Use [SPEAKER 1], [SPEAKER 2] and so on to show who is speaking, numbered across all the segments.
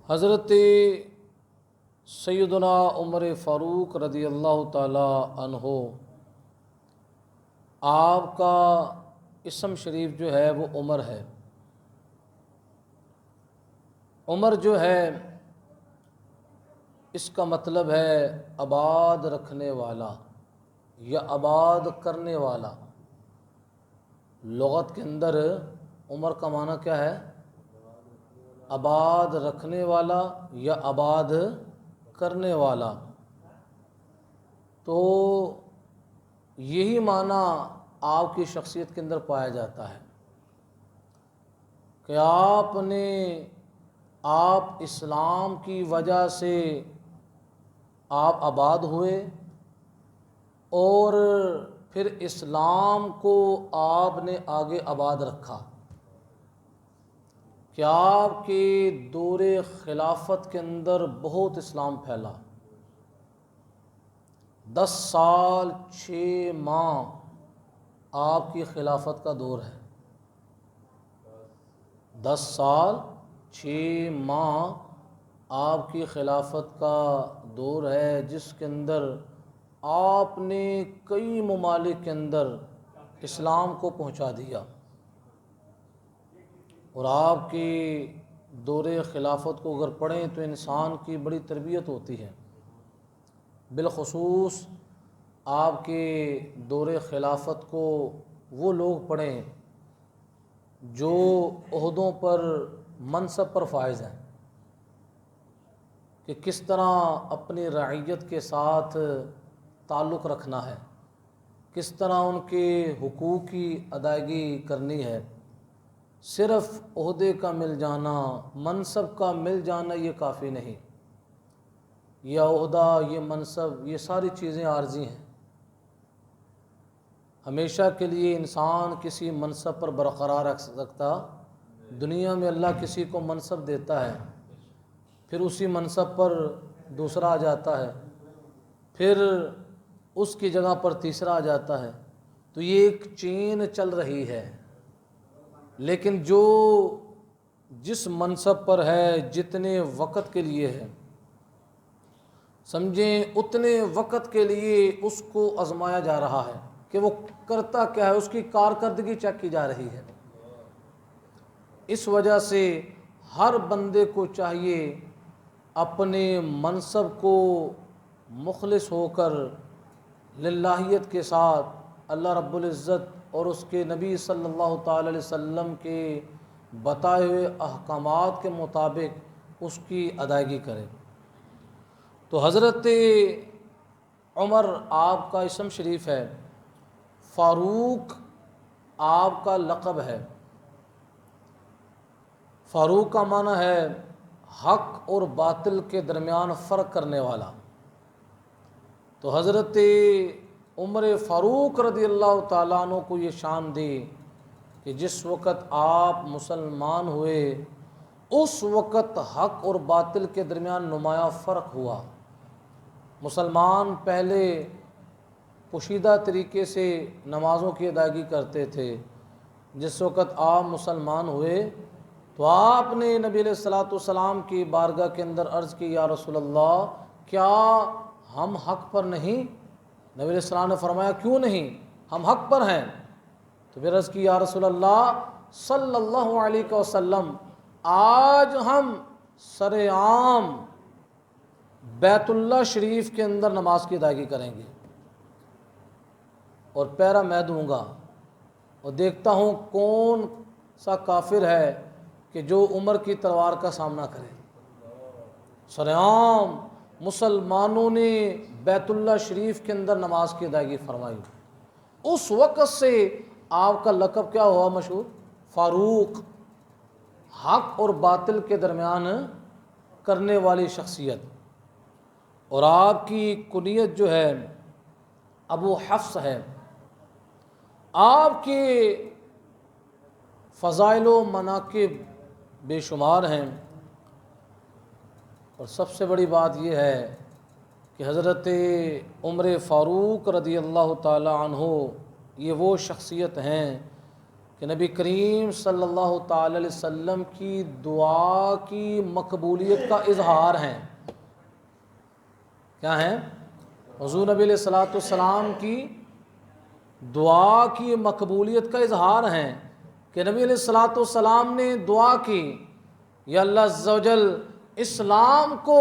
[SPEAKER 1] حضرت سیدنا عمر فاروق رضی اللہ تعالی عنہ، آپ کا اسم شریف جو ہے وہ عمر ہے۔ عمر جو ہے اس کا مطلب ہے آباد رکھنے والا یا آباد کرنے والا۔ لغت کے اندر عمر کا معنی کیا ہے؟ آباد رکھنے والا یا آباد کرنے والا۔ تو یہی معنی آپ کی شخصیت کے اندر پایا جاتا ہے کہ آپ اسلام کی وجہ سے آپ آباد ہوئے اور پھر اسلام کو آپ نے آگے آباد رکھا کہ آپ کے دور خلافت کے اندر بہت اسلام پھیلا۔ 10 سال 6 ماہ آپ کی خلافت کا دور ہے۔ 10 سال 6 ماہ آپ کی خلافت کا دور ہے، جس کے اندر آپ نے کئی ممالک کے اندر اسلام کو پہنچا دیا۔ اور آپ کی دور خلافت کو اگر پڑھیں تو انسان کی بڑی تربیت ہوتی ہے۔ بالخصوص آپ کے دور خلافت کو وہ لوگ پڑھیں جو عہدوں پر منصب پر فائز ہیں، کہ کس طرح اپنی رعیت کے ساتھ تعلق رکھنا ہے، کس طرح ان کے حقوق کی ادائیگی کرنی ہے۔ صرف عہدے کا مل جانا، منصب کا مل جانا یہ کافی نہیں۔ یہ عہدہ، یہ منصب، یہ ساری چیزیں عارضی ہیں۔ ہمیشہ کے لیے انسان کسی منصب پر برقرار رکھ سکتا۔ دنیا میں اللہ کسی کو منصب دیتا ہے، پھر اسی منصب پر دوسرا آ جاتا ہے، پھر اس کی جگہ پر تیسرا آ جاتا ہے، تو یہ ایک چین چل رہی ہے۔ لیکن جو جس منصب پر ہے، جتنے وقت کے لیے ہے، سمجھیں اتنے وقت کے لیے اس کو آزمایا جا رہا ہے کہ وہ کرتا کیا ہے، اس کی کارکردگی چیک کی جا رہی ہے۔ اس وجہ سے ہر بندے کو چاہیے اپنے منصب کو مخلص ہو کر للہیت کے ساتھ اللہ رب العزت اور اس کے نبی صلی اللہ تعالی علیہ وسلم کے بتائے ہوئے احکامات کے مطابق اس کی ادائیگی کرے۔ تو حضرت عمر آپ کا اسم شریف ہے، فاروق آپ کا لقب ہے۔ فاروق کا معنی ہے حق اور باطل کے درمیان فرق کرنے والا۔ تو حضرت عمر فاروق رضی اللہ تعالیٰ عنہ کو یہ شان دی کہ جس وقت آپ مسلمان ہوئے اس وقت حق اور باطل کے درمیان نمایاں فرق ہوا۔ مسلمان پہلے پوشیدہ طریقے سے نمازوں کی ادائیگی کرتے تھے۔ جس وقت آپ مسلمان ہوئے تو آپ نے نبی علیہ الصلوۃ والسلام کی بارگاہ کے اندر عرض کی، یا رسول اللہ کیا ہم حق پر نہیں؟ نبی علیہ السلام نے فرمایا کیوں نہیں، ہم حق پر ہیں۔ تو پھر عرض کی، یا رسول اللہ صلی اللہ علیہ وسلم آج ہم سرعام بیت اللہ شریف کے اندر نماز کی ادائیگی کریں گے اور پیرا میں دوں گا، اور دیکھتا ہوں کون سا کافر ہے کہ جو عمر کی تلوار کا سامنا کرے۔ سرعام مسلمانوں نے بیت اللہ شریف کے اندر نماز کی ادائیگی فرمائی۔ اس وقت سے آپ کا لقب کیا ہوا مشہور؟ فاروق، حق اور باطل کے درمیان کرنے والی شخصیت۔ اور آپ کی کنیت جو ہے ابو حفص ہے۔ آپ کے فضائل و مناقب بے شمار ہیں، اور سب سے بڑی بات یہ ہے کہ حضرت عمر فاروق رضی اللہ تعالی عنہ یہ وہ شخصیت ہیں کہ نبی کریم صلی اللہ تعالی علیہ وسلم کی دعا کی مقبولیت کا اظہار ہیں۔ کیا ہیں؟ حضور نبی علیہ الصلوۃ والسلام کی دعا کی مقبولیت کا اظہار ہیں کہ نبی علیہ الصلوۃ والسلام نے دعا کی، یا اللہ عز و جل اسلام کو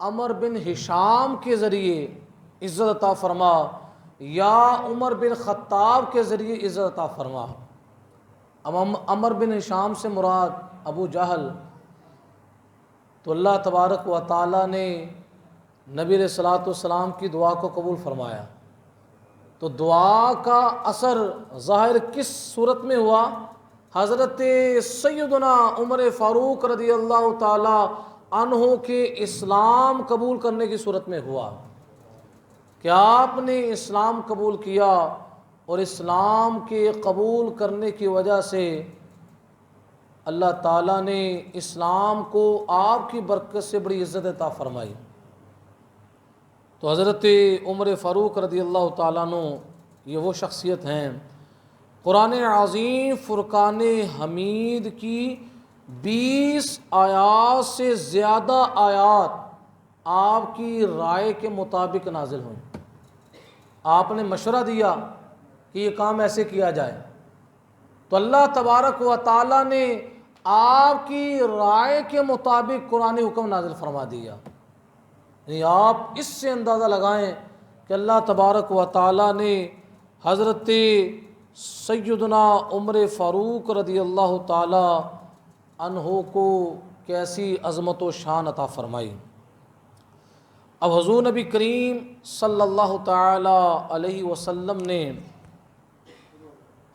[SPEAKER 1] عمر بن ہشام کے ذریعے عزت عطا فرما، یا عمر بن خطاب کے ذریعے عزت عطا فرما۔ عمر بن ہشام سے مراد ابو جہل، تو اللہ تبارک و تعالیٰ نے نبی علیہ الصلوۃ والسلام کی دعا کو قبول فرمایا۔ تو دعا کا اثر ظاہر کس صورت میں ہوا؟ حضرت سیدنا عمر فاروق رضی اللہ تعالی عنہ کے اسلام قبول کرنے کی صورت میں ہوا کہ آپ نے اسلام قبول کیا، اور اسلام کے قبول کرنے کی وجہ سے اللہ تعالیٰ نے اسلام کو آپ کی برکت سے بڑی عزت عطا فرمائی۔ تو حضرت عمر فاروق رضی اللہ تعالیٰ عنہ یہ وہ شخصیت ہیں، قرآن عظیم فرقان حمید کی 20 آیات سے زیادہ آیات آپ کی رائے کے مطابق نازل ہوئیں۔ آپ نے مشورہ دیا کہ یہ کام ایسے کیا جائے، تو اللہ تبارک و تعالیٰ نے آپ کی رائے کے مطابق قرآن حکم نازل فرما دیا۔ یعنی آپ اس سے اندازہ لگائیں کہ اللہ تبارک و تعالیٰ نے حضرت سیدنا عمر فاروق رضی اللہ تعالی عنہ کو کیسی عظمت و شان عطا فرمائی۔ اب حضور نبی کریم صلی اللہ تعالی علیہ وسلم نے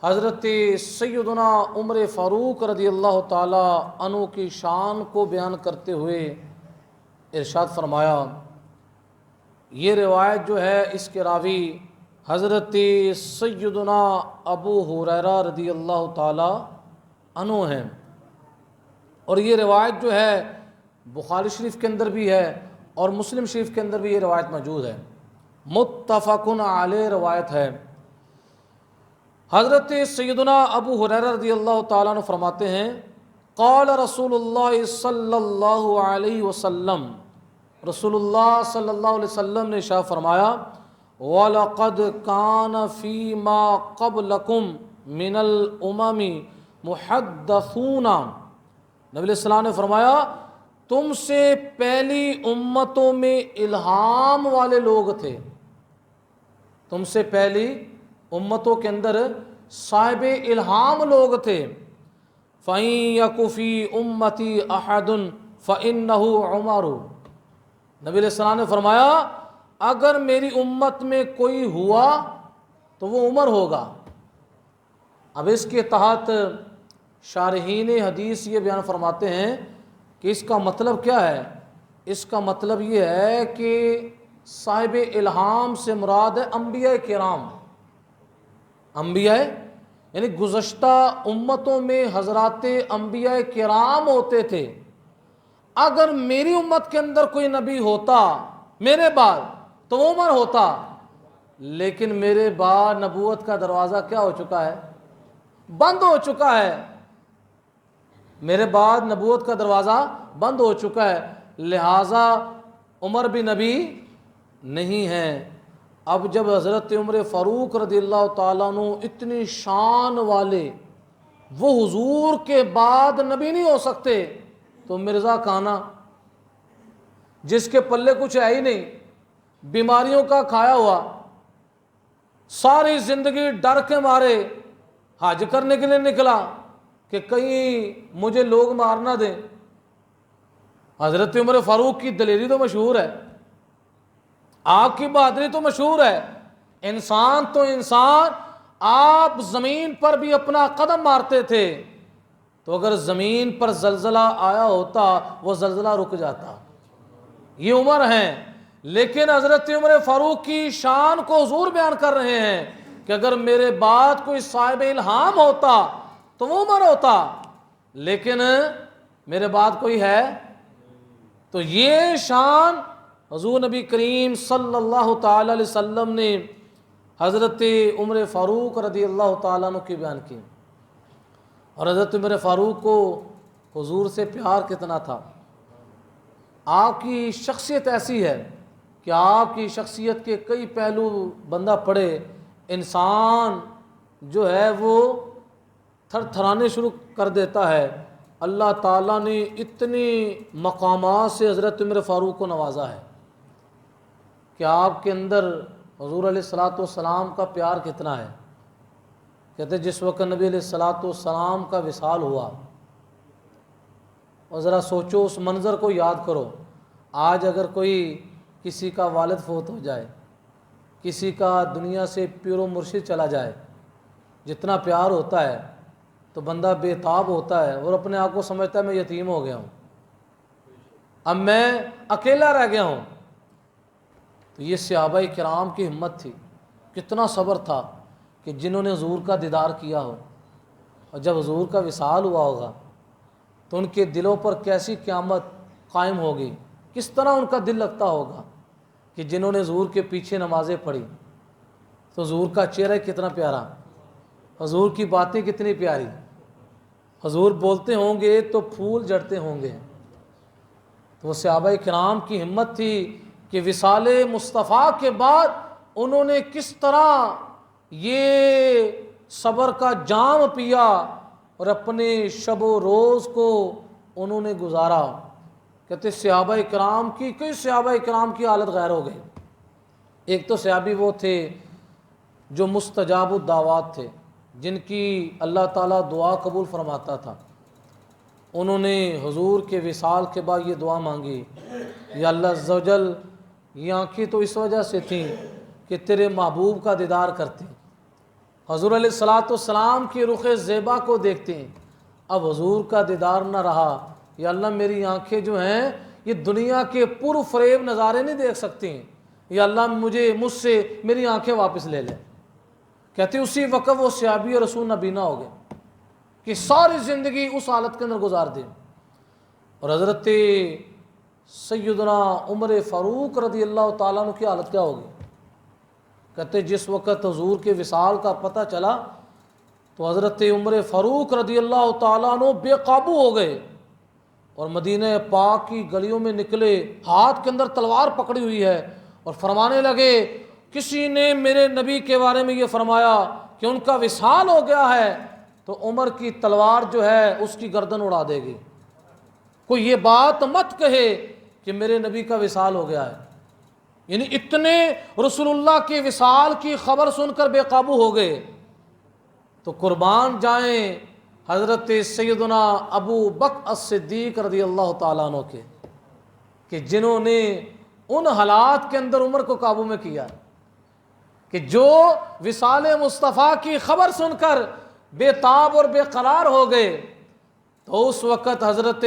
[SPEAKER 1] حضرت سیدنا عمر فاروق رضی اللہ تعالی عنہ کی شان کو بیان کرتے ہوئے ارشاد فرمایا، یہ روایت جو ہے اس کے راوی حضرت سیدنا ابو ہریرہ رضی اللہ تعالی عنہ ہیں، اور یہ روایت جو ہے بخاری شریف کے اندر بھی ہے اور مسلم شریف کے اندر بھی یہ روایت موجود ہے، متفق علیہ روایت ہے۔ حضرت سیدنا ابو ہریرہ رضی اللہ تعالیٰ عنہ فرماتے ہیں، قال رسول اللہ صلی اللہ علیہ وسلم، رسول اللہ صلی اللہ علیہ وسلم نے ارشاد فرمایا، وَلَقَدْ كَانَ فِي مَا قَبْلَكُمْ مِنَ الْأُمَمِ مُحَدَّثُونَ، نبی علیہ السلام نے فرمایا تم سے پہلی امتوں میں الہام والے لوگ تھے، تم سے پہلی امتوں کے اندر صاحب الہام لوگ تھے۔ فَإِن يَكُ فِي أُمَّتِي أَحَدٌ فَإِنَّهُ عُمَرُ، نبی علیہ السلام نے فرمایا اگر میری امت میں کوئی ہوا تو وہ عمر ہوگا۔ اب اس کے تحت شارحین حدیث یہ بیان فرماتے ہیں کہ اس کا مطلب کیا ہے؟ اس کا مطلب یہ ہے کہ صاحب الہام سے مراد ہے انبیاء کرام، انبیاء یعنی گزشتہ امتوں میں حضرات انبیاء کرام ہوتے تھے، اگر میری امت کے اندر کوئی نبی ہوتا میرے بعد تو وہ عمر ہوتا، لیکن میرے بعد نبوت کا دروازہ کیا ہو چکا ہے؟ بند ہو چکا ہے، میرے بعد نبوت کا دروازہ بند ہو چکا ہے، لہٰذا عمر بھی نبی نہیں ہیں۔ اب جب حضرت عمر فاروق رضی اللہ تعالیٰ عنہ اتنی شان والے وہ حضور کے بعد نبی نہیں ہو سکتے، تو مرزا کانا جس کے پلے کچھ ہے ہی نہیں، بیماریوں کا کھایا ہوا، ساری زندگی ڈر کے مارے حج کرنے کے لیے نکلا کہ کہیں مجھے لوگ مار نہ دیں۔ حضرت عمر فاروق کی دلیری تو مشہور ہے، آپ کی بہادری تو مشہور ہے، انسان تو انسان، آپ زمین پر بھی اپنا قدم مارتے تھے، تو اگر زمین پر زلزلہ آیا ہوتا وہ زلزلہ رک جاتا۔ یہ عمر ہیں، لیکن حضرت عمر فاروق کی شان کو حضور بیان کر رہے ہیں کہ اگر میرے بعد کوئی صاحب الہام ہوتا تو وہ عمر ہوتا، لیکن میرے بعد کوئی ہے، تو یہ شان حضور نبی کریم صلی اللہ تعالی علیہ وسلم نے حضرت عمر فاروق رضی اللہ تعالیٰ عنہ کی بیان کی۔ اور حضرت عمر فاروق کو حضور سے پیار کتنا تھا۔ آپ کی شخصیت ایسی ہے کہ آپ کی شخصیت کے کئی پہلو بندہ پڑھے، انسان جو ہے وہ تھر تھرانے شروع کر دیتا ہے۔ اللہ تعالیٰ نے اتنی مقامات سے حضرت عمر فاروق کو نوازا ہے کہ آپ کے اندر حضور علیہ الصلاۃ والسلام کا پیار کتنا ہے۔ کہتے جس وقت نبی علیہ الصلاۃ والسلام کا وصال ہوا، اور ذرا سوچو اس منظر کو یاد کرو، آج اگر کوئی کسی کا والد فوت ہو جائے، کسی کا دنیا سے پیر و مرشد چلا جائے، جتنا پیار ہوتا ہے تو بندہ بے تاب ہوتا ہے اور اپنے آپ کو سمجھتا ہے میں یتیم ہو گیا ہوں، اب میں اکیلا رہ گیا ہوں۔ تو یہ صحابہ کرام کی ہمت تھی، کتنا صبر تھا کہ جنہوں نے حضور کا دیدار کیا ہو، اور جب حضور کا وصال ہوا ہوگا تو ان کے دلوں پر کیسی قیامت قائم ہوگی، کس طرح ان کا دل لگتا ہوگا کہ جنہوں نے حضور کے پیچھے نمازیں پڑھی تو حضور کا چہرہ کتنا پیارا، حضور کی باتیں کتنی پیاری، حضور بولتے ہوں گے تو پھول جھڑتے ہوں گے۔ تو وہ صحابہ کرام کی ہمت تھی کہ وصال مصطفیٰ کے بعد انہوں نے کس طرح یہ صبر کا جام پیا اور اپنے شب و روز کو انہوں نے گزارا۔ کہتے صحابہ کرام کی کئی صحابہ کرام کی حالت غیر ہو گئی۔ ایک تو صحابی وہ تھے جو مستجاب الدعوات تھے، جن کی اللہ تعالیٰ دعا قبول فرماتا تھا۔ انہوں نے حضور کے وصال کے بعد یہ دعا مانگی، یا اللہ عز و جل یہ آنکھیں تو اس وجہ سے تھیں کہ تیرے محبوب کا دیدار کرتے، حضور علیہ الصلاۃ والسلام کی رخ زیبا کو دیکھتے ہیں، اب حضور کا دیدار نہ رہا، یا اللہ میری آنکھیں جو ہیں یہ دنیا کے پر فریب نظارے نہیں دیکھ سکتی، یا اللہ مجھ سے میری آنکھیں واپس لے لے۔ کہتے اسی وقت وہ صحابی اور رسول نبینا ہو گئے کہ ساری زندگی اس حالت کے اندر گزار دیں۔ اور حضرت سیدنا عمر فاروق رضی اللہ تعالیٰ عنہ کی حالت کیا ہوگی؟ کہتے جس وقت حضور کے وصال کا پتہ چلا تو حضرت عمر فاروق رضی اللہ تعالیٰ عنہ بے قابو ہو گئے اور مدینہ پاک کی گلیوں میں نکلے، ہاتھ کے اندر تلوار پکڑی ہوئی ہے، اور فرمانے لگے کسی نے میرے نبی کے بارے میں یہ فرمایا کہ ان کا وصال ہو گیا ہے تو عمر کی تلوار جو ہے اس کی گردن اڑا دے گی، کوئی یہ بات مت کہے کہ میرے نبی کا وصال ہو گیا ہے۔ یعنی اتنے رسول اللہ کے وصال کی خبر سن کر بے قابو ہو گئے۔ تو قربان جائیں حضرت سیدنا ابو بکر الصدیق رضی اللہ تعالیٰ عنہ کے، کہ جنہوں نے ان حالات کے اندر عمر کو قابو میں کیا کہ جو وصال مصطفیٰ کی خبر سن کر بے تاب اور بے قرار ہو گئے۔ تو اس وقت حضرت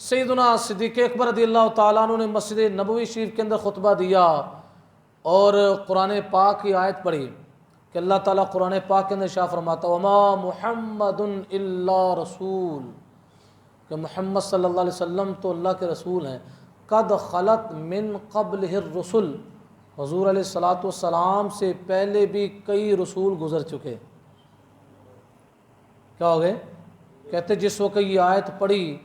[SPEAKER 1] سیدنا صدیق اکبر رضی اللہ تعالیٰ عنہ نے مسجد نبوی شریف کے اندر خطبہ دیا اور قرآن پاک کی آیت پڑھی کہ اللہ تعالیٰ قرآن پاک کے اندر ارشاد فرماتا وما محمد الا رسول، کہ محمد صلی اللہ علیہ وسلم تو اللہ کے رسول ہیں، قد خلت من قبلہ الرسل، حضور علیہ الصلاۃ والسلام سے پہلے بھی کئی رسول گزر چکے۔ کیا ہو گئے؟ کہتے جس وقت یہ آیت پڑھی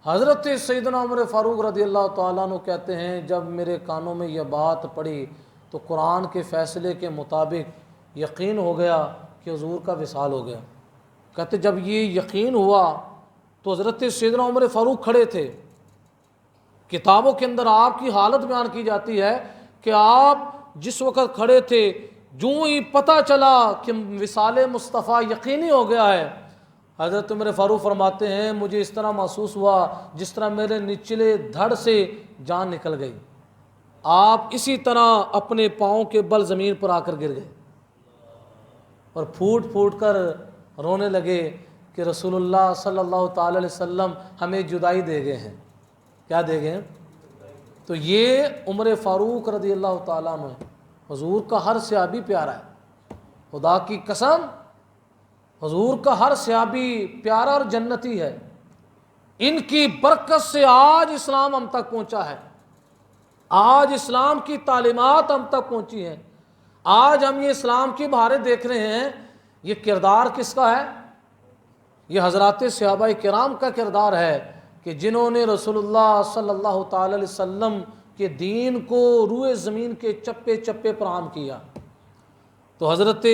[SPEAKER 1] حضرت سیدنا عمر فاروق رضی اللہ تعالیٰ عنہ کہتے ہیں جب میرے کانوں میں یہ بات پڑھی تو قرآن کے فیصلے کے مطابق یقین ہو گیا کہ حضور کا وصال ہو گیا۔ کہتے جب یہ یقین ہوا تو حضرت سیدنا عمر فاروق کھڑے تھے، کتابوں کے اندر آپ کی حالت بیان کی جاتی ہے کہ آپ جس وقت کھڑے تھے جو ہی پتہ چلا کہ وصال مصطفیٰ یقینی ہو گیا ہے، حضرت عمر فاروق فرماتے ہیں مجھے اس طرح محسوس ہوا جس طرح میرے نچلے دھڑ سے جان نکل گئی۔ آپ اسی طرح اپنے پاؤں کے بل زمین پر آ کر گر گئے اور پھوٹ پھوٹ کر رونے لگے کہ رسول اللہ صلی اللہ تعالی علیہ وسلم ہمیں جدائی دے گئے ہیں۔ کیا دے گئے ہیں؟ تو یہ عمر فاروق رضی اللہ تعالیٰ عنہ ہے۔ حضور کا ہر صحابی پیارا ہے، خدا کی قسم حضور کا ہر صحابی پیارا اور جنتی ہے۔ ان کی برکت سے آج اسلام ہم تک پہنچا ہے، آج اسلام کی تعلیمات ہم تک پہنچی ہیں، آج ہم یہ اسلام کی بہاریں دیکھ رہے ہیں۔ یہ کردار کس کا ہے؟ یہ حضرات صحابہ کرام کا کردار ہے کہ جنہوں نے رسول اللہ صلی اللہ تعالی علیہ وسلم کے دین کو روئے زمین کے چپے چپے پر عام کیا۔ تو حضرت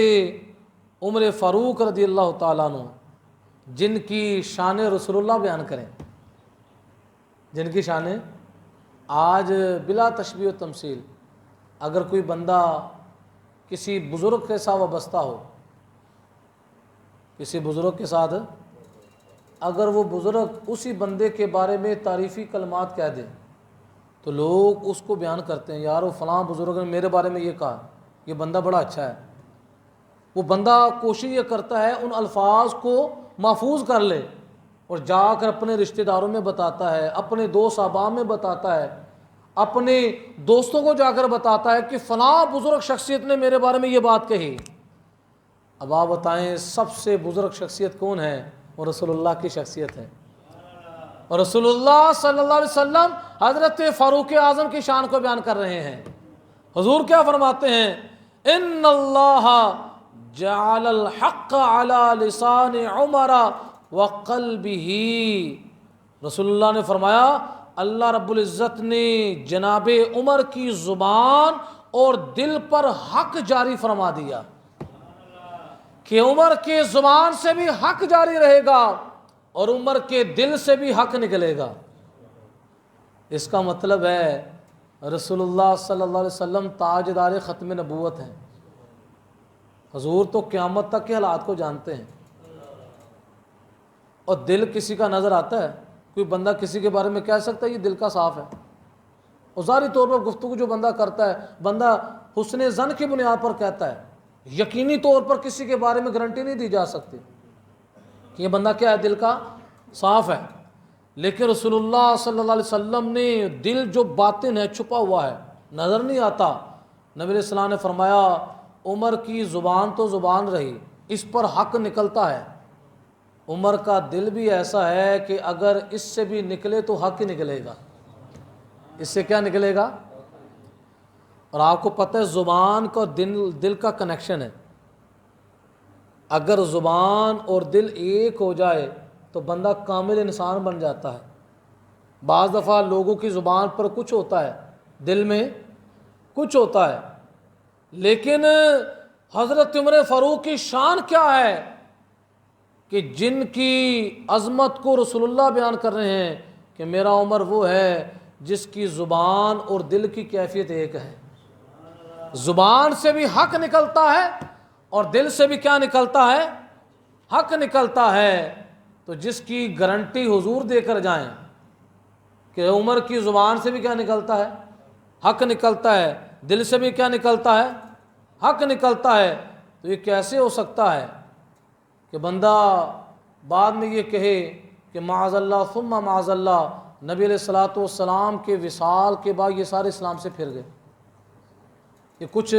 [SPEAKER 1] عمر فاروق رضی اللہ تعالیٰ عنہ، جن کی شان رسول اللہ بیان کریں، جن کی شان آج بلا تشبیہ و تمثیل، اگر کوئی بندہ کسی بزرگ کے ساتھ وابستہ ہو، کسی بزرگ کے ساتھ، اگر وہ بزرگ اسی بندے کے بارے میں تعریفی کلمات کہہ دیں تو لوگ اس کو بیان کرتے ہیں، یار وہ فلاں بزرگ نے میرے بارے میں یہ کہا، یہ بندہ بڑا اچھا ہے۔ وہ بندہ کوشش یہ کرتا ہے ان الفاظ کو محفوظ کر لے اور جا کر اپنے رشتہ داروں میں بتاتا ہے، اپنے دوست احباب میں بتاتا ہے، اپنے دوستوں کو جا کر بتاتا ہے کہ فلاں بزرگ شخصیت نے میرے بارے میں یہ بات کہی۔ اب آپ بتائیں سب سے بزرگ شخصیت کون ہے؟ وہ رسول اللہ کی شخصیت ہے، اور رسول اللہ صلی اللہ علیہ وسلم حضرت فاروق اعظم کی شان کو بیان کر رہے ہیں۔ حضور کیا فرماتے ہیں؟ ان اللہ جعل الحق علی لسان عمر وقلبہ، رسول اللہ نے فرمایا اللہ رب العزت نے جناب عمر کی زبان اور دل پر حق جاری فرما دیا کہ عمر کے زبان سے بھی حق جاری رہے گا اور عمر کے دل سے بھی حق نکلے گا۔ اس کا مطلب ہے رسول اللہ صلی اللہ علیہ وسلم تاجدار ختم نبوت ہیں۔ حضور تو قیامت تک کے حالات کو جانتے ہیں، اور دل کسی کا نظر آتا ہے؟ کوئی بندہ کسی کے بارے میں کہہ سکتا ہے یہ دل کا صاف ہے؟ اور ظاہری طور پر گفتگو جو بندہ کرتا ہے، بندہ حسن ظن کی بنیاد پر کہتا ہے، یقینی طور پر کسی کے بارے میں گارنٹی نہیں دی جا سکتی کہ یہ بندہ کیا ہے، دل کا صاف ہے۔ لیکن رسول اللہ صلی اللہ علیہ وسلم نے دل جو باطن ہے، چھپا ہوا ہے، نظر نہیں آتا، نبی علیہ السلام نے فرمایا عمر کی زبان تو زبان رہی، اس پر حق نکلتا ہے۔ عمر کا دل بھی ایسا ہے کہ اگر اس سے بھی نکلے تو حق ہی نکلے گا۔ اس سے کیا نکلے گا؟ اور آپ کو پتہ ہے زبان کا دل کا کنیکشن ہے، اگر زبان اور دل ایک ہو جائے تو بندہ کامل انسان بن جاتا ہے۔ بعض دفعہ لوگوں کی زبان پر کچھ ہوتا ہے، دل میں کچھ ہوتا ہے، لیکن حضرت عمر فاروق کی شان کیا ہے کہ جن کی عظمت کو رسول اللہ بیان کر رہے ہیں کہ میرا عمر وہ ہے جس کی زبان اور دل کی کیفیت ایک ہے، زبان سے بھی حق نکلتا ہے اور دل سے بھی کیا نکلتا ہے؟ حق نکلتا ہے۔ تو جس کی گارنٹی حضور دے کر جائیں کہ عمر کی زبان سے بھی کیا نکلتا ہے؟ حق نکلتا ہے، دل سے بھی کیا نکلتا ہے؟ حق نکلتا ہے، تو یہ کیسے ہو سکتا ہے کہ بندہ بعد میں یہ کہے کہ معاذ اللہ ثم معاذ اللہ، نبی علیہ الصلوۃ والسلام کے وصال کے بعد یہ سارے اسلام سے پھر گئے؟ یہ کچھ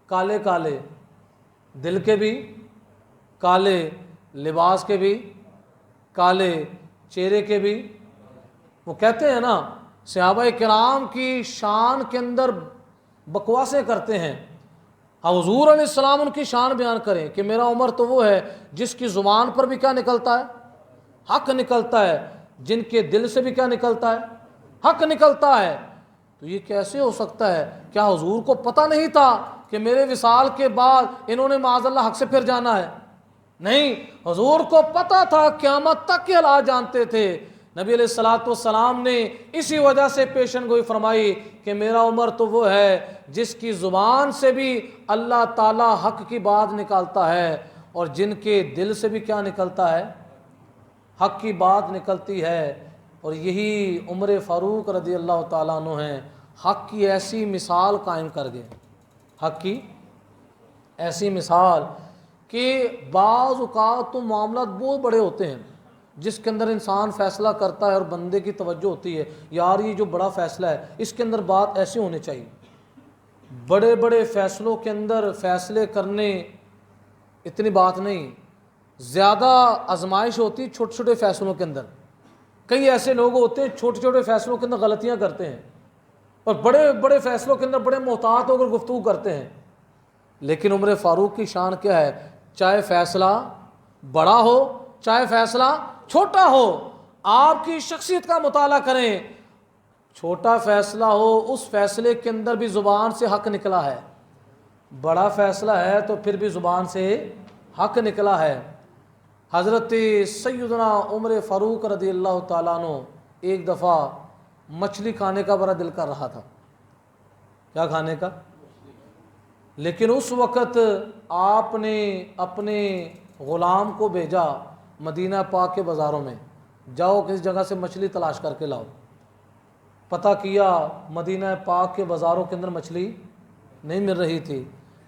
[SPEAKER 1] کالے کالے، دل کے بھی کالے، لباس کے بھی کالے، چہرے کے بھی، وہ کہتے ہیں نا صحابہ کرام کی شان کے اندر بکواسیں کرتے ہیں، حضور علیہ السلام ان کی شان بیان کریں کہ میرا عمر تو وہ ہے جس کی زبان پر بھی کیا نکلتا ہے؟ حق نکلتا ہے، جن کے دل سے بھی کیا نکلتا ہے؟ حق نکلتا ہے۔ تو یہ کیسے ہو سکتا ہے؟ کیا حضور کو پتہ نہیں تھا کہ میرے وصال کے بعد انہوں نے معاذ اللہ حق سے پھر جانا ہے؟ نہیں، حضور کو پتہ تھا، قیامت تک کے حالات جانتے تھے۔ نبی علیہ الصلوۃ والسلام نے اسی وجہ سے پیشن گوئی فرمائی کہ میرا عمر تو وہ ہے جس کی زبان سے بھی اللہ تعالیٰ حق کی بات نکالتا ہے اور جن کے دل سے بھی کیا نکلتا ہے؟ حق کی بات نکلتی ہے۔ اور یہی عمر فاروق رضی اللہ تعالیٰ عنہ ہیں، حق کی ایسی مثال قائم کر گئے، حق کی ایسی مثال کہ بعض اوقات تو معاملات بہت بڑے ہوتے ہیں جس کے اندر انسان فیصلہ کرتا ہے اور بندے کی توجہ ہوتی ہے یار یہ جو بڑا فیصلہ ہے اس کے اندر بات ایسی ہونی چاہیے۔ بڑے بڑے فیصلوں کے اندر فیصلے کرنے اتنی بات نہیں، زیادہ آزمائش ہوتی چھوٹے چھوٹے فیصلوں کے اندر۔ کئی ایسے لوگ ہوتے ہیں چھوٹے چھوٹے فیصلوں کے اندر غلطیاں کرتے ہیں اور بڑے بڑے فیصلوں کے اندر بڑے محتاط ہو کر گفتگو کرتے ہیں۔ لیکن عمر فاروق کی شان کیا ہے؟ چاہے فیصلہ بڑا ہو چاہے فیصلہ چھوٹا ہو، آپ کی شخصیت کا مطالعہ کریں، چھوٹا فیصلہ ہو اس فیصلے کے اندر بھی زبان سے حق نکلا ہے، بڑا فیصلہ ہے تو پھر بھی زبان سے حق نکلا ہے۔ حضرت سیدنا عمر فاروق رضی اللہ تعالیٰ عنہ ایک دفعہ مچھلی کھانے کا بڑا دل کر رہا تھا، کیا کھانے کا؟ لیکن اس وقت آپ نے اپنے غلام کو بھیجا مدینہ پاک کے بازاروں میں، جاؤ کسی جگہ سے مچھلی تلاش کر کے لاؤ۔ پتہ کیا مدینہ پاک کے بازاروں کے اندر مچھلی نہیں مل رہی تھی،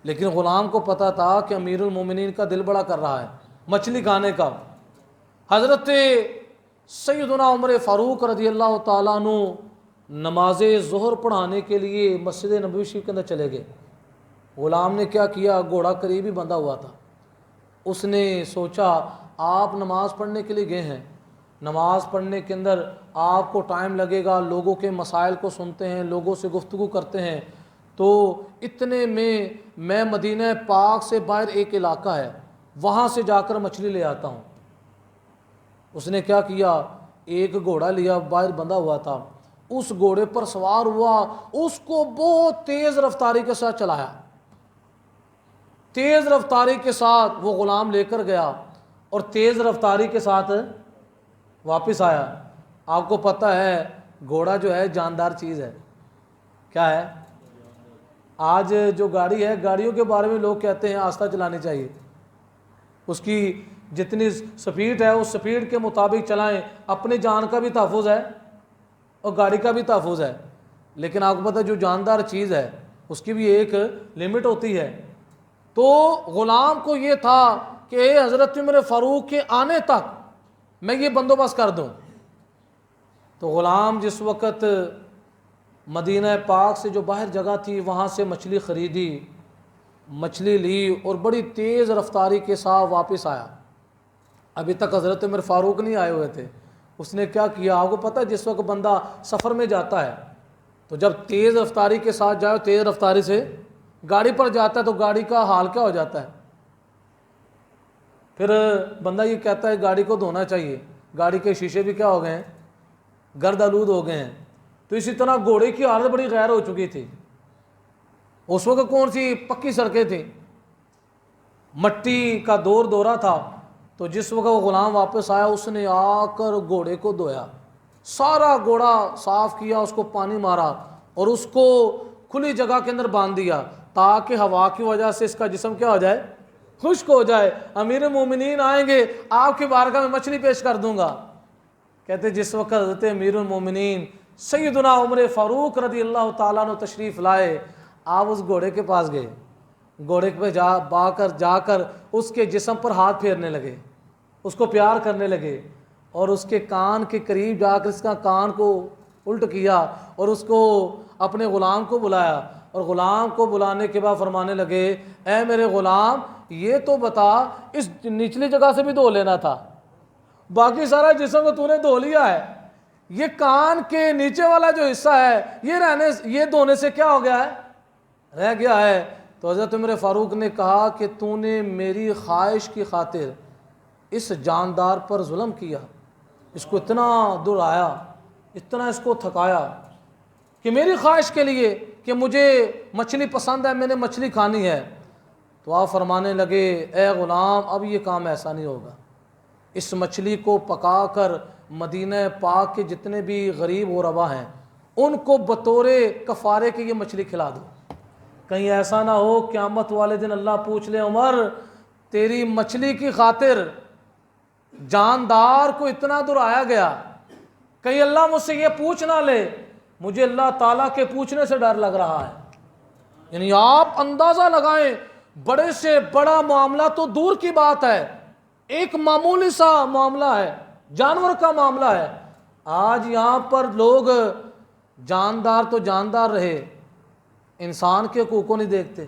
[SPEAKER 1] لیکن غلام کو پتہ تھا کہ امیر المومنین کا دل بڑا کر رہا ہے مچھلی کھانے کا۔ حضرت سیدنا عمر فاروق رضی اللہ تعالیٰ عنہ نماز ظہر پڑھانے کے لیے مسجد نبوی شریف کے اندر چلے گئے۔ غلام نے کیا کیا، گھوڑا قریب ہی بندھا ہوا تھا، اس نے سوچا آپ نماز پڑھنے کے لیے گئے ہیں، نماز پڑھنے کے اندر آپ کو ٹائم لگے گا، لوگوں کے مسائل کو سنتے ہیں، لوگوں سے گفتگو کرتے ہیں، تو اتنے میں مدینہ پاک سے باہر ایک علاقہ ہے وہاں سے جا کر مچھلی لے آتا ہوں۔ اس نے کیا کیا، ایک گھوڑا لیا، باہر بندھا ہوا تھا، اس گھوڑے پر سوار ہوا، اس کو بہت تیز رفتاری کے ساتھ چلایا، تیز رفتاری کے ساتھ وہ غلام لے کر گیا اور تیز رفتاری کے ساتھ واپس آیا۔ آپ کو پتہ ہے گھوڑا جو ہے جاندار چیز ہے، کیا ہے؟ آج جو گاڑی ہے، گاڑیوں کے بارے میں لوگ کہتے ہیں آہستہ چلانی چاہیے، اس کی جتنی سپیڈ ہے اس سپیڈ کے مطابق چلائیں، اپنی جان کا بھی تحفظ ہے اور گاڑی کا بھی تحفظ ہے، لیکن آپ کو پتہ ہے جو جاندار چیز ہے اس کی بھی ایک لمٹ ہوتی ہے۔ تو غلام کو یہ تھا کہ حضرت عمر فاروق کے آنے تک میں یہ بندوبست کر دوں۔ تو غلام جس وقت مدینہ پاک سے جو باہر جگہ تھی وہاں سے مچھلی خریدی، مچھلی لی اور بڑی تیز رفتاری کے ساتھ واپس آیا۔ ابھی تک حضرت عمر فاروق نہیں آئے ہوئے تھے۔ اس نے کیا کیا، آپ کو پتہ ہے جس وقت بندہ سفر میں جاتا ہے تو جب تیز رفتاری کے ساتھ جائے، تیز رفتاری سے گاڑی پر جاتا ہے تو گاڑی کا حال کیا ہو جاتا ہے، پھر بندہ یہ کہتا ہے گاڑی کو دھونا چاہیے، گاڑی کے شیشے بھی کیا ہو گئے ہیں، گرد آلود ہو گئے ہیں۔ تو اسی طرح گھوڑے کی حالت بڑی غیر ہو چکی تھی۔ اس وقت کون سی پکی سڑکیں تھیں، مٹی کا دورہ تھا۔ تو جس وقت وہ غلام واپس آیا اس نے آ کر گھوڑے کو دھویا، سارا گھوڑا صاف کیا، اس کو پانی مارا اور اس کو کھلی جگہ کے اندر باندھ دیا تاکہ ہوا کی وجہ سے اس کا جسم کیا ہو جائے، خشک ہو جائے۔ امیر المومنین آئیں گے، آپ کی بارگاہ میں مچھلی پیش کر دوں گا۔ کہتے جس وقت حضرت امیر المومنین سیدنا عمر فاروق رضی اللہ تعالیٰ عنہ تشریف لائے، آپ اس گھوڑے کے پاس گئے، گھوڑے پہ جا کر اس کے جسم پر ہاتھ پھیرنے لگے، اس کو پیار کرنے لگے اور اس کے کان کے قریب جا کر اس کا کان کو الٹ کیا اور اس کو اپنے غلام کو بلایا، اور غلام کو بلانے کے بعد فرمانے لگے اے میرے غلام یہ تو بتا اس نچلی جگہ سے بھی دھو لینا تھا، باقی سارا جسم کو تو نے دھو لیا ہے، یہ کان کے نیچے والا جو حصہ ہے یہ دھونے سے کیا ہو گیا ہے، رہ گیا ہے۔ تو حضرت عمر فاروق نے کہا کہ تو نے میری خواہش کی خاطر اس جاندار پر ظلم کیا، اس کو اتنا درایا، اتنا اس کو تھکایا کہ میری خواہش کے لیے کہ مجھے مچھلی پسند ہے، میں نے مچھلی کھانی ہے۔ تو آپ فرمانے لگے اے غلام اب یہ کام ایسا نہیں ہوگا، اس مچھلی کو پکا کر مدینہ پاک کے جتنے بھی غریب و روا ہیں ان کو بطور کفارے کے یہ مچھلی کھلا دو، کہیں ایسا نہ ہو قیامت والے دن اللہ پوچھ لے عمر تیری مچھلی کی خاطر جاندار کو اتنا درایا گیا، کہیں اللہ مجھ سے یہ پوچھ نہ لے، مجھے اللہ تعالیٰ کے پوچھنے سے ڈر لگ رہا ہے۔ یعنی آپ اندازہ لگائیں بڑے سے بڑا معاملہ تو دور کی بات ہے، ایک معمولی سا معاملہ ہے، جانور کا معاملہ ہے، آج یہاں پر لوگ جاندار تو جاندار رہے، انسان کے حقوق کو نہیں دیکھتے،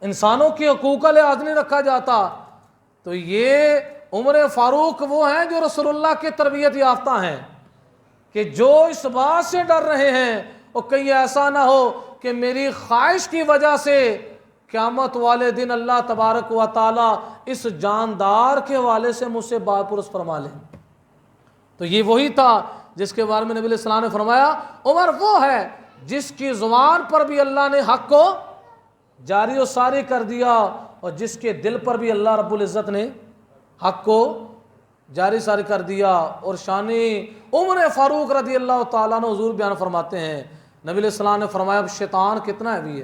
[SPEAKER 1] انسانوں کے حقوق کا لحاظ نہیں رکھا جاتا۔ تو یہ عمر فاروق وہ ہیں جو رسول اللہ کے تربیت یافتہ ہیں کہ جو اس بات سے ڈر رہے ہیں اور کہیں ایسا نہ ہو کہ میری خواہش کی وجہ سے قیامت والے دن اللہ تبارک و تعالی اس جاندار کے حوالے سے مجھ سے بات پرس فرما لیں۔ تو یہ وہی تھا جس کے بارے میں نبی علیہ السلام نے فرمایا عمر وہ ہے جس کی زبان پر بھی اللہ نے حق کو جاری و ساری کر دیا اور جس کے دل پر بھی اللہ رب العزت نے حق کو جاری ساری کر دیا۔ اور شان عمر فاروق رضی اللہ تعالیٰ عنہ حضور بیان فرماتے ہیں، نبی علیہ السلام نے فرمایا اب شیطان کتنا ہے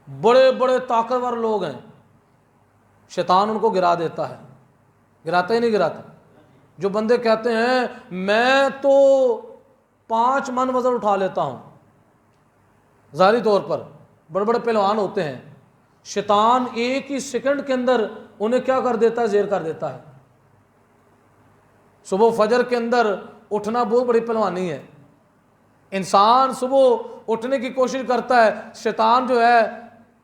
[SPEAKER 1] بڑے بڑے طاقتور لوگ ہیں، شیطان ان کو گرا دیتا ہے، گراتا ہی نہیں گراتا۔ جو بندے کہتے ہیں میں تو 5 من وزن اٹھا لیتا ہوں، ظاہری طور پر بڑے بڑے پہلوان ہوتے ہیں، شیطان ایک ہی سیکنڈ کے اندر انہیں کیا کر دیتا ہے، زیر کر دیتا ہے۔ صبح فجر کے اندر اٹھنا بہت بڑی پہلوانی ہے، انسان صبح اٹھنے کی کوشش کرتا ہے، شیطان جو ہے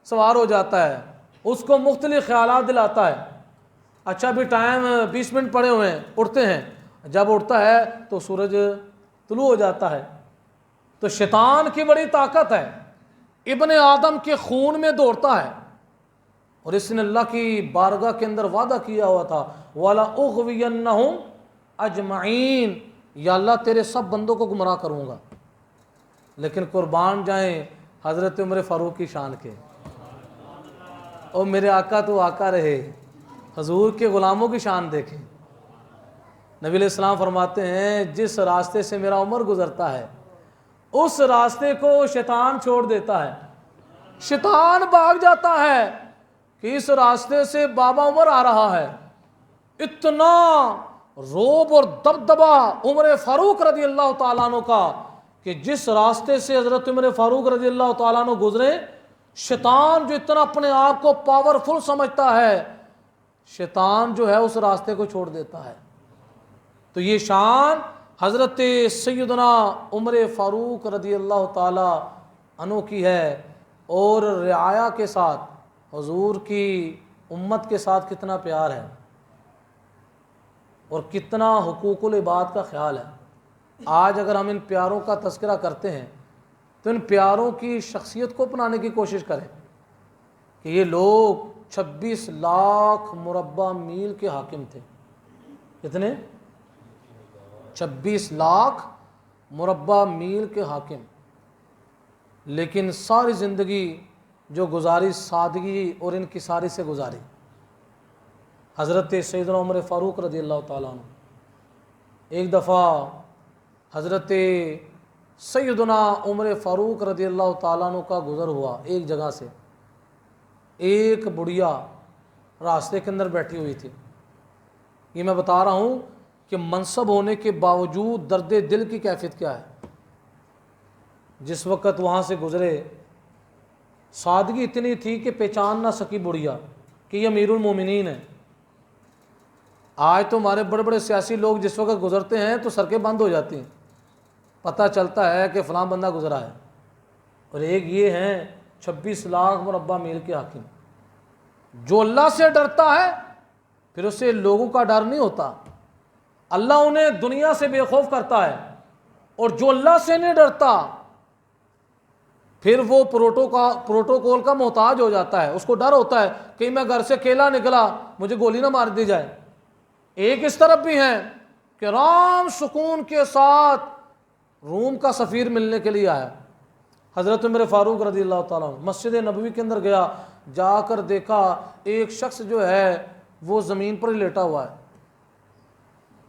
[SPEAKER 1] سوار ہو جاتا ہے، اس کو مختلف خیالات دلاتا ہے، اچھا بھی ٹائم 20 منٹ پڑے ہوئے ہیں، اٹھتے ہیں، جب اٹھتا ہے تو سورج طلوع ہو جاتا ہے۔ تو شیطان کی بڑی طاقت ہے، ابن آدم کے خون میں دوڑتا ہے، اور اس نے اللہ کی بارگاہ کے اندر وعدہ کیا ہوا تھا وَلَأُغْوِيَنَّهُمْ اجمعین، یا اللہ تیرے سب بندوں کو گمراہ کروں گا۔ لیکن قربان جائیں حضرت عمر فاروق کی شان کے، اور میرے آقا تو آقا رہے، حضور کے غلاموں کی شان دیکھیں۔ نبی علیہ السلام فرماتے ہیں جس راستے سے میرا عمر گزرتا ہے اس راستے کو شیطان چھوڑ دیتا ہے، شیطان بھاگ جاتا ہے کہ اس راستے سے بابا عمر آ رہا ہے۔ اتنا روب اور دبدبا عمر فاروق رضی اللہ تعالیٰ عنہ کا کہ جس راستے سے حضرت عمر فاروق رضی اللہ تعالیٰ عنہ گزرے، شیطان جو اتنا اپنے آپ کو پاورفل سمجھتا ہے، شیطان جو ہے اس راستے کو چھوڑ دیتا ہے۔ تو یہ شان حضرت سیدنا عمر فاروق رضی اللہ تعالیٰ عنہ کی ہے، اور رعایا کے ساتھ حضور کی امت کے ساتھ کتنا پیار ہے اور کتنا حقوق العباد کا خیال ہے۔ آج اگر ہم ان پیاروں کا تذکرہ کرتے ہیں تو ان پیاروں کی شخصیت کو اپنانے کی کوشش کریں کہ یہ لوگ 26 لاکھ مربع میل کے حاکم تھے۔ کتنے؟ 26 لاکھ مربع میل کے حاکم، لیکن ساری زندگی جو گزاری سادگی اور انکساری سے گزاری۔ حضرت سیدنا عمر فاروق رضی اللہ تعالیٰ عنہ، ایک دفعہ حضرت سیدنا عمر فاروق رضی اللہ تعالیٰ عنہ کا گزر ہوا، ایک جگہ سے ایک بڑھیا راستے کے اندر بیٹھی ہوئی تھی۔ یہ میں بتا رہا ہوں کہ منصب ہونے کے باوجود درد دل کی کیفیت کیا ہے۔ جس وقت وہاں سے گزرے سادگی اتنی تھی کہ پہچان نہ سکی بڑھیا کہ یہ امیر المومنین ہے۔ آج تو ہمارے بڑے بڑے سیاسی لوگ جس وقت گزرتے ہیں تو سڑکیں بند ہو جاتی ہیں، پتہ چلتا ہے کہ فلاں بندہ گزرا ہے۔ اور ایک یہ ہیں 26 لاکھ مربع میل کے حاکم۔ جو اللہ سے ڈرتا ہے پھر اسے لوگوں کا ڈر نہیں ہوتا، اللہ انہیں دنیا سے بے خوف کرتا ہے، اور جو اللہ سے نہیں ڈرتا پھر وہ پروٹوکول کا محتاج ہو جاتا ہے۔ اس کو ڈر ہوتا ہے کہ میں گھر سے اکیلا نکلا مجھے گولی نہ مار دی جائے۔ ایک اس طرف بھی ہیں کہ رام سکون کے ساتھ روم کا سفیر ملنے کے لیے آیا۔ حضرت عمر فاروق رضی اللہ تعالیٰ عنہ مسجد نبوی کے اندر گیا، جا کر دیکھا ایک شخص جو ہے وہ زمین پر ہی لیٹا ہوا ہے۔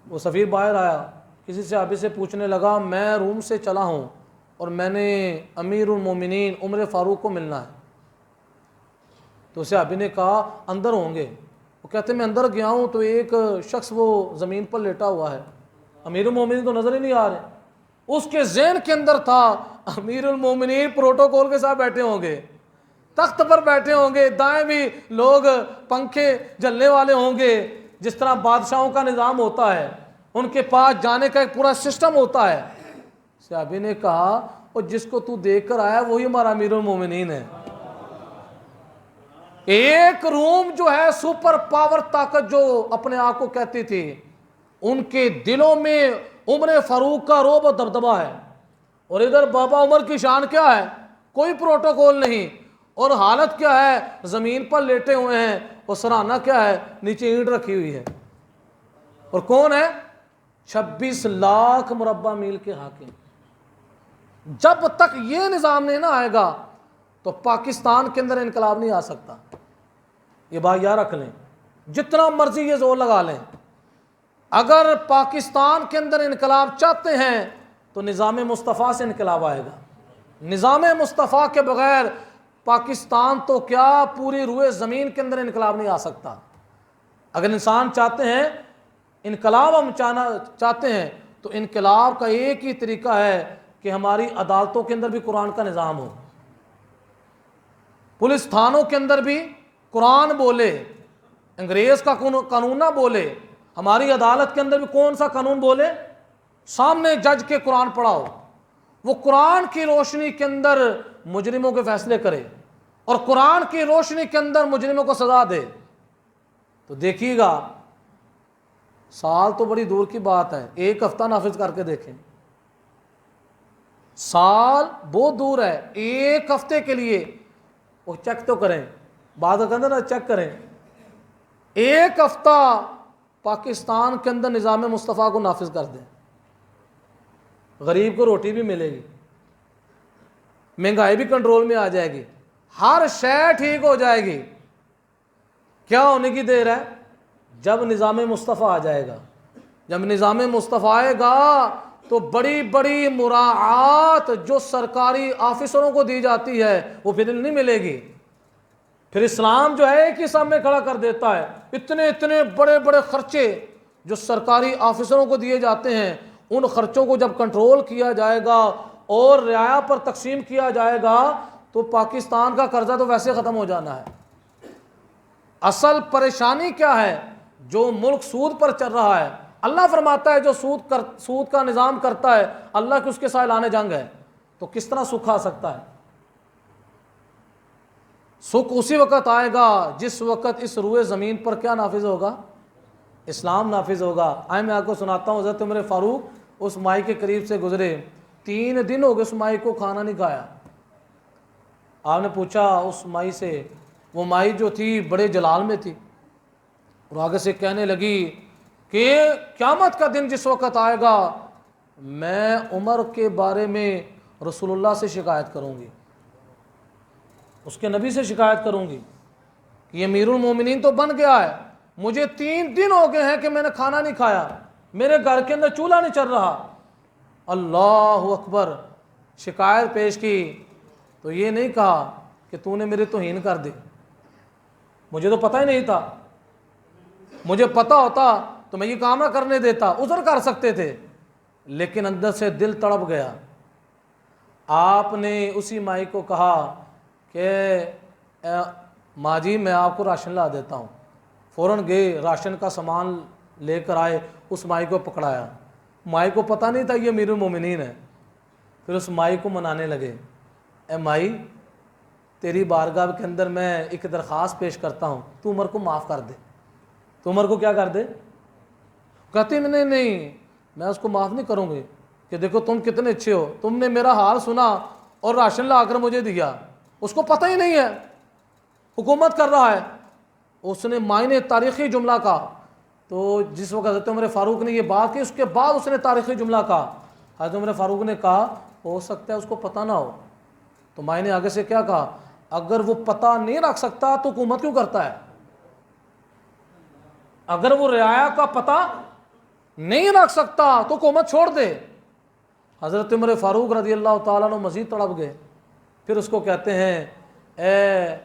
[SPEAKER 1] وہ سفیر باہر آیا، کسی صحابی سے پوچھنے لگا میں روم سے چلا ہوں اور میں نے امیر المومنین عمر فاروق کو ملنا ہے۔ تو صحابی نے کہا اندر ہوں گے۔ وہ کہتے میں اندر گیا ہوں تو ایک شخص وہ زمین پر لیٹا ہوا ہے، امیر المومنین تو نظر ہی نہیں آ رہے۔ اس کے ذہن کے اندر تھا امیر المومنین پروٹوکول کے ساتھ بیٹھے ہوں گے، تخت پر بیٹھے ہوں گے، دائیں بھی لوگ پنکھے جلنے والے ہوں گے، جس طرح بادشاہوں کا نظام ہوتا ہے، ان کے پاس جانے کا ایک پورا سسٹم ہوتا ہے۔ صحابی نے کہا اور جس کو تو دیکھ کر آیا وہی ہمارا امیر المومنین ہے۔ ایک روم جو ہے سپر پاور طاقت جو اپنے آپ کو کہتی تھی، ان کے دلوں میں عمر فاروق کا رعب و دبدبا ہے، اور ادھر بابا عمر کی شان کیا ہے، کوئی پروٹوکول نہیں۔ اور حالت کیا ہے؟ زمین پر لیٹے ہوئے ہیں، اور سرانہ کیا ہے؟ نیچے اینٹ رکھی ہوئی ہے۔ اور کون ہے؟ 26 لاکھ مربع میل کے حاکم۔ جب تک یہ نظام نہیں نہ آئے گا تو پاکستان کے اندر انقلاب نہیں آ سکتا۔ یہ بات یاد رکھ لیں، جتنا مرضی یہ زور لگا لیں، اگر پاکستان کے اندر انقلاب چاہتے ہیں تو نظام مصطفیٰ سے انقلاب آئے گا۔ نظام مصطفیٰ کے بغیر پاکستان تو کیا پوری روئے زمین کے اندر انقلاب نہیں آ سکتا۔ اگر انسان چاہتے ہیں انقلاب ہم چاہتے ہیں تو انقلاب کا ایک ہی طریقہ ہے کہ ہماری عدالتوں کے اندر بھی قرآن کا نظام ہو، پولیس تھانوں کے اندر بھی قرآن بولے، انگریز کا قانون نہ بولے، ہماری عدالت کے اندر بھی کون سا قانون بولے؟ سامنے جج کے قرآن پڑھاؤ، وہ قرآن کی روشنی کے اندر مجرموں کے فیصلے کرے اور قرآن کی روشنی کے اندر مجرموں کو سزا دے۔ تو دیکھیے گا، سال تو بڑی دور کی بات ہے، ایک ہفتہ نافذ کر کے دیکھیں۔ سال بہت دور ہے، ایک ہفتے کے لیے وہ چیک تو کریں، بعد کہتے نا چیک کریں، ایک ہفتہ پاکستان کے اندر نظام مصطفیٰ کو نافذ کر دیں، غریب کو روٹی بھی ملے گی، مہنگائی بھی کنٹرول میں آ جائے گی، ہر شے ٹھیک ہو جائے گی۔ کیا ہونے کی دیر ہے؟ جب نظام مصطفیٰ آ جائے گا۔ جب نظام مصطفیٰ آئے گا تو بڑی بڑی مراعات جو سرکاری آفیسروں کو دی جاتی ہے وہ پھر نہیں ملے گی۔ پھر اسلام جو ہے ایک ہی سامنے کھڑا کر دیتا ہے۔ اتنے بڑے بڑے خرچے جو سرکاری آفیسروں کو دیے جاتے ہیں، ان خرچوں کو جب کنٹرول کیا جائے گا اور رعایا پر تقسیم کیا جائے گا تو پاکستان کا قرضہ تو ویسے ختم ہو جانا ہے۔ اصل پریشانی کیا ہے؟ جو ملک سود پر چل رہا ہے، اللہ فرماتا ہے جو سود کا نظام کرتا ہے اللہ کی اس کے سائے لانے جنگ ہے، تو کس طرح سکھ آ سکتا ہے؟ سکھ اسی وقت آئے گا جس وقت اس روئے زمین پر کیا نافذ ہوگا؟ اسلام نافذ ہوگا۔ آئے میں آپ کو سناتا ہوں، حضرت عمر فاروق اس مائی کے قریب سے گزرے، 3 دن ہو گئے اس مائی کو کھانا نہیں کھایا۔ آپ نے پوچھا اس مائی سے، وہ مائی جو تھی بڑے جلال میں تھی، اور آگے سے کہنے لگی کہ قیامت کا دن جس وقت آئے گا میں عمر کے بارے میں رسول اللہ سے شکایت کروں گی، اس کے نبی سے شکایت کروں گی کہ یہ امیر المومنین تو بن گیا ہے، مجھے 3 دن ہو گئے ہیں کہ میں نے کھانا نہیں کھایا، میرے گھر کے اندر چولہا نہیں چل رہا۔ اللہ اکبر، شکایت پیش کی تو یہ نہیں کہا کہ تو نے میری توہین کر دی، مجھے تو پتہ ہی نہیں تھا، مجھے پتہ ہوتا تو میں یہ کام نہ کرنے دیتا، عذر کر سکتے تھے، لیکن اندر سے دل تڑپ گیا۔ آپ نے اسی مائی کو کہا کہ ماں جی میں آپ کو راشن لا دیتا ہوں، فوراً گئے راشن کا سامان لے کر آئے، اس مائی کو پکڑایا، مائی کو پتہ نہیں تھا یہ امیر المومنین ہے۔ پھر اس مائی کو منانے لگے، اے مائی تیری بارگاہ کے اندر میں ایک درخواست پیش کرتا ہوں، تو عمر کو معاف کر دے۔ تو عمر کو کیا کر دے؟ کہتی نہیں میں اس کو معاف نہیں کروں گی، کہ دیکھو تم کتنے اچھے ہو، تم نے میرا حال سنا اور راشن لا کر مجھے دیا، اس کو پتہ ہی نہیں ہے، حکومت کر رہا ہے۔ اس نے مائی نے تاریخی جملہ کہا، تو جس وقت حضرت عمر فاروق نے یہ بات کی اس کے بعد اس نے تاریخی جملہ کہا۔ حضرت عمر فاروق نے کہا ہو سکتا ہے اس کو پتہ نہ ہو، تو مائی نے آگے سے کیا کہا، اگر وہ پتہ نہیں رکھ سکتا تو حکومت کیوں کرتا ہے؟ اگر وہ رعایا کا پتہ نہیں رکھ سکتا تو حکومت چھوڑ دے۔ حضرت عمر فاروق رضی اللہ تعالیٰ عنہ مزید تڑپ گئے، پھر اس کو کہتے ہیں اے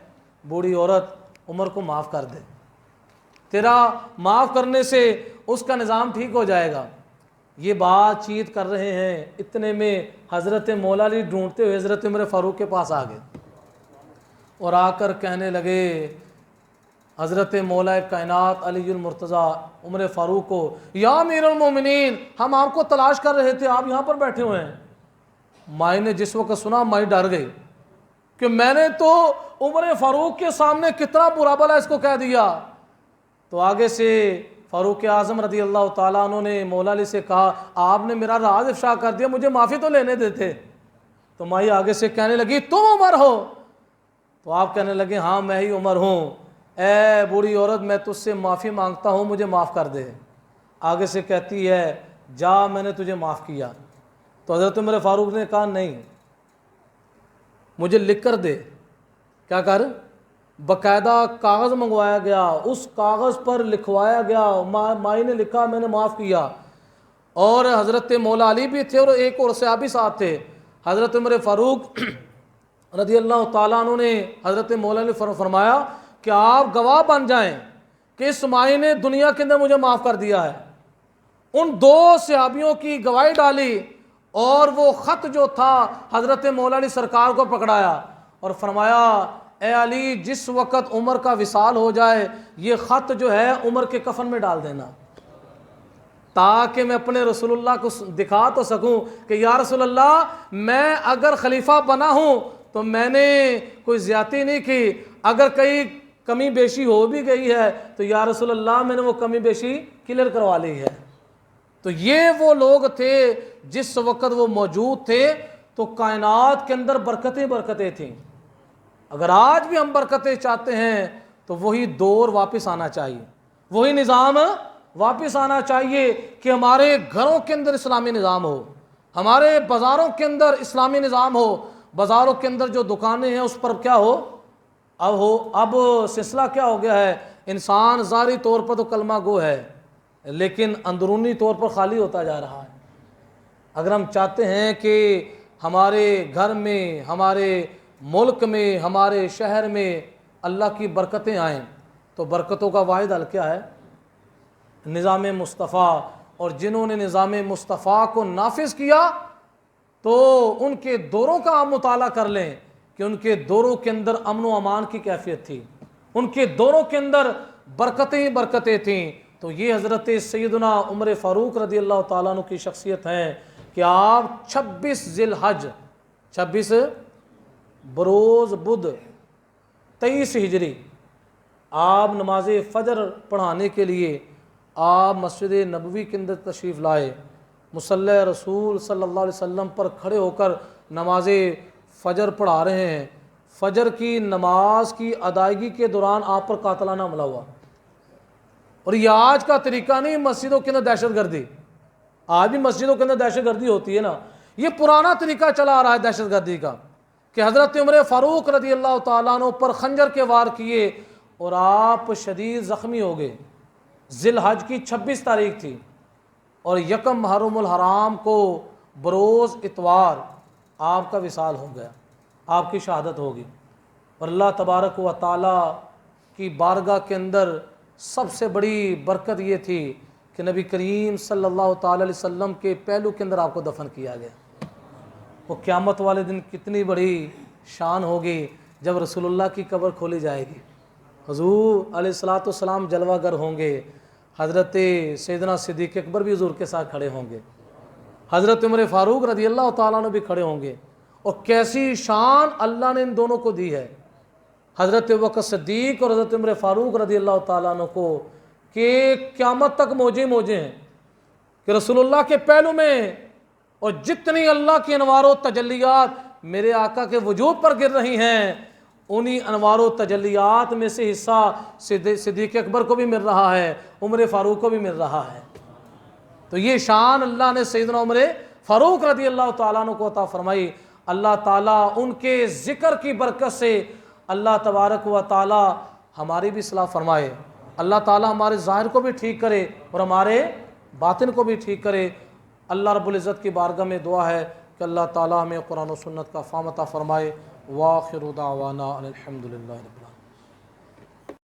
[SPEAKER 1] بوڑھی عورت عمر کو معاف کر دے، تیرا معاف کرنے سے اس کا نظام ٹھیک ہو جائے گا۔ یہ بات چیت کر رہے ہیں، اتنے میں حضرت مولا علی ڈھونڈتے ہوئے حضرت عمر فاروق کے پاس آ گئے اور آ کر کہنے لگے حضرت مولا کائنات علی المرتضیٰ عمر فاروق کو، یا امیر المومنین ہم آپ کو تلاش کر رہے تھے، آپ یہاں پر بیٹھے ہوئے ہیں۔ مائی نے جس وقت سنا مائی ڈر گئی کہ میں نے تو عمر فاروق کے سامنے کتنا برا بھلا اس کو کہہ دیا۔ تو آگے سے فاروق اعظم رضی اللہ تعالیٰ عنہ نے مولا علی سے کہا آپ نے میرا راز افشا کر دیا، مجھے معافی تو لینے دیتے۔ تو مائی آگے سے کہنے لگی تم عمر ہو، تو آپ کہنے لگے ہاں میں ہی عمر ہوں، اے بوڑھی عورت میں تجھ سے معافی مانگتا ہوں، مجھے معاف کر دے۔ آگے سے کہتی ہے جا میں نے تجھے معاف کیا۔ تو حضرت عمر فاروق نے کہا نہیں، مجھے لکھ کر دے۔ کیا کر؟ باقاعدہ کاغذ منگوایا گیا، اس کاغذ پر لکھوایا گیا، مائی نے لکھا میں نے معاف کیا۔ اور حضرت مولا علی بھی تھے اور ایک اور صحابی ساتھ تھے۔ حضرت عمر فاروق رضی اللہ تعالیٰ عنہ نے حضرت مولا علی فرمایا کہ آپ گواہ بن جائیں کہ اس مائی نے دنیا کے اندر مجھے معاف کر دیا ہے۔ ان دو صحابیوں کی گواہی ڈالی اور وہ خط جو تھا حضرت مولا علی سرکار کو پکڑایا اور فرمایا اے علی جس وقت عمر کا وصال ہو جائے یہ خط جو ہے عمر کے کفن میں ڈال دینا، تاکہ میں اپنے رسول اللہ کو دکھا تو سکوں کہ یا رسول اللہ میں اگر خلیفہ بنا ہوں تو میں نے کوئی زیادتی نہیں کی، اگر کہیں کمی بیشی ہو بھی گئی ہے تو یا رسول اللہ میں نے وہ کمی بیشی کلیئر کروا لی ہے۔ تو یہ وہ لوگ تھے جس وقت وہ موجود تھے تو کائنات کے اندر برکتیں برکتیں تھیں۔ اگر آج بھی ہم برکتیں چاہتے ہیں تو وہی دور واپس آنا چاہیے، وہی نظام واپس آنا چاہیے کہ ہمارے گھروں کے اندر اسلامی نظام ہو، ہمارے بازاروں کے اندر اسلامی نظام ہو، بازاروں کے اندر جو دکانیں ہیں اس پر کیا ہو اب سلسلہ کیا ہو گیا ہے، انسان ظاہری طور پر تو کلمہ گو ہے لیکن اندرونی طور پر خالی ہوتا جا رہا ہے۔ اگر ہم چاہتے ہیں کہ ہمارے گھر میں، ہمارے ملک میں، ہمارے شہر میں اللہ کی برکتیں آئیں تو برکتوں کا واحد حل کیا ہے؟ نظام مصطفیٰ۔ اور جنہوں نے نظام مصطفیٰ کو نافذ کیا تو ان کے دوروں کا آپ مطالعہ کر لیں کہ ان کے دوروں کے اندر امن و امان کی کیفیت تھی، ان کے دوروں کے اندر برکتیں ہی برکتیں تھیں۔ تو یہ حضرت سیدنا عمر فاروق رضی اللہ تعالیٰ عنہ کی شخصیت ہیں کہ آپ 26 ذی الحج، 26 بروز بدھ 23 ہجری آپ نماز فجر پڑھانے کے لیے آپ مسجد نبوی کے اندر تشریف لائے، مصلی رسول صلی اللہ علیہ وسلم پر کھڑے ہو کر نماز فجر پڑھا رہے ہیں۔ فجر کی نماز کی ادائیگی کے دوران آپ پر قاتلانہ حملہ ہوا۔ اور یہ آج کا طریقہ نہیں مسجدوں کے اندر دہشت گردی، آج بھی مسجدوں کے اندر دہشت گردی ہوتی ہے نا، یہ پرانا طریقہ چلا آ رہا ہے دہشت گردی کا کہ حضرت عمر فاروق رضی اللہ تعالیٰ عنہ پر خنجر کے وار کیے اور آپ شدید زخمی ہو گئے۔ ذی الحج کی 26 تاریخ تھی اور یکم محرم الحرام کو بروز اتوار آپ کا وصال ہو گیا، آپ کی شہادت ہوگی۔ اور اللہ تبارک و تعالیٰ کی بارگاہ کے اندر سب سے بڑی برکت یہ تھی کہ نبی کریم صلی اللہ تعالی علیہ وسلم کے پہلو کے اندر آپ کو دفن کیا گیا۔ وہ قیامت والے دن کتنی بڑی شان ہوگی جب رسول اللہ کی قبر کھولی جائے گی، حضور علیہ الصلوۃ والسلام جلوہ گر ہوں گے، حضرت سیدنا صدیق اکبر بھی حضور کے ساتھ کھڑے ہوں گے، حضرت عمر فاروق رضی اللہ تعالیٰ عنہ بھی کھڑے ہوں گے۔ اور کیسی شان اللہ نے ان دونوں کو دی ہے، حضرت ابوبکر صدیق اور حضرت عمر فاروق رضی اللہ تعالیٰ عنہ کو، کہ قیامت تک موجے موجے ہیں کہ رسول اللہ کے پہلو میں اور جتنی اللہ کی انوار و تجلیات میرے آقا کے وجود پر گر رہی ہیں انہی انوار و تجلیات میں سے حصہ صدیق اکبر کو بھی مل رہا ہے، عمر فاروق کو بھی مل رہا ہے۔ تو یہ شان اللہ نے سیدنا عمر فاروق رضی اللہ تعالیٰ عنہ کو عطا فرمائی۔ اللہ تعالیٰ ان کے ذکر کی برکت سے اللہ تبارک و تعالیٰ ہماری بھی اصلاح فرمائے، اللہ تعالیٰ ہمارے ظاہر کو بھی ٹھیک کرے اور ہمارے باطن کو بھی ٹھیک کرے۔ اللہ رب العزت کی بارگاہ میں دعا ہے کہ اللہ تعالیٰ ہمیں قرآن و سنت کا فہم عطا فرمائے۔ وآخر دعوانا الحمدللہ۔